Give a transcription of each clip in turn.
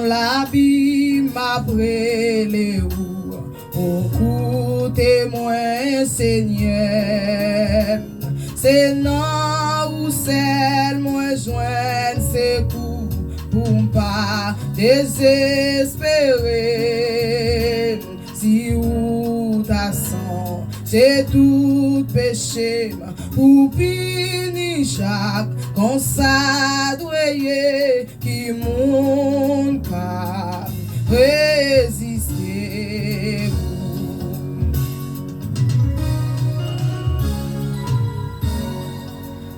la vie m'après les roues, au coup témoin Seigneur. C'est non ou celle moi joindre ses coups pour pas désespérer. Si ou ta sang, c'est tout péché pour punir chaque consadoué qui mon pas résister.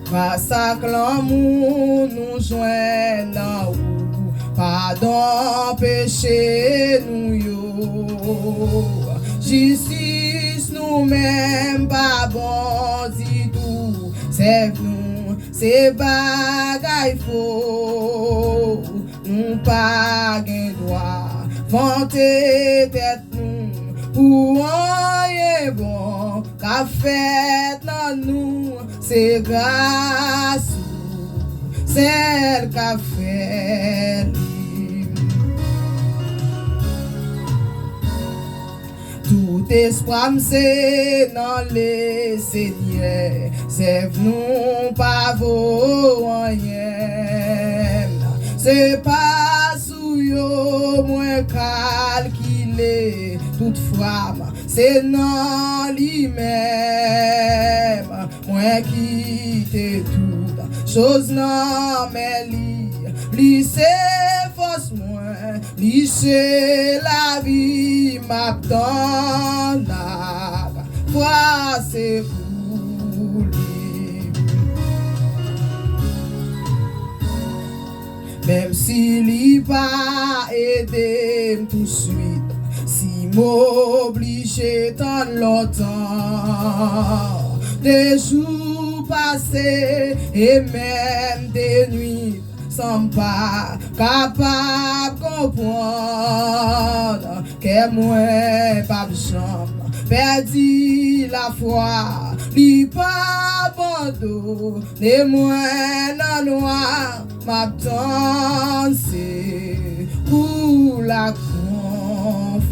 Massacre l'amour nous joignent ou pardon péché nous yo. Justice nous même pas bon du tout. C'est nous, c'est bagaille faux. Nous pas gain droit vanter tête nous pour rien bon qu'a fait dans nous. C'est grâce celle qu'a fait lui. Tout espoir c'est dans les Seigneurs. C'est nous pas vaut rien. C'est pas sous yo moins calculé. Toutefois c'est non lui-même. Moi quitte toute chose non mais lui c'est force moi, lui c'est la vie m'attend. Foi c'est pour lui. Même si lui pas aidé tout de suite, si m'oblige tant longtemps. Des jours passés et même des nuits sont pas capables de comprendre que moi pas chambre perdu la foi, li pas abandonné moi dans noir m'attend c'est pour la confiance.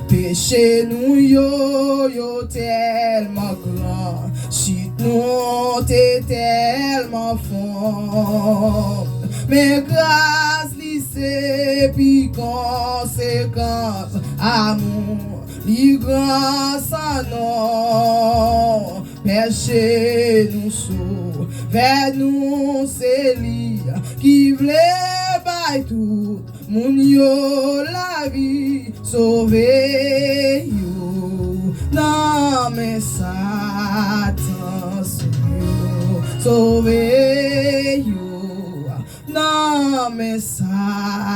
Péché nous yo tellement grand, chute nous t'es tellement fond. Mais grâce lycée puis conséquence, amour, li grand sans nom. Péché nous sauve, vers nous c'est lui qui voulait bailler tout. Moun yo la vie sauver yo. Non mais Satan sauver yo. Non mais Satan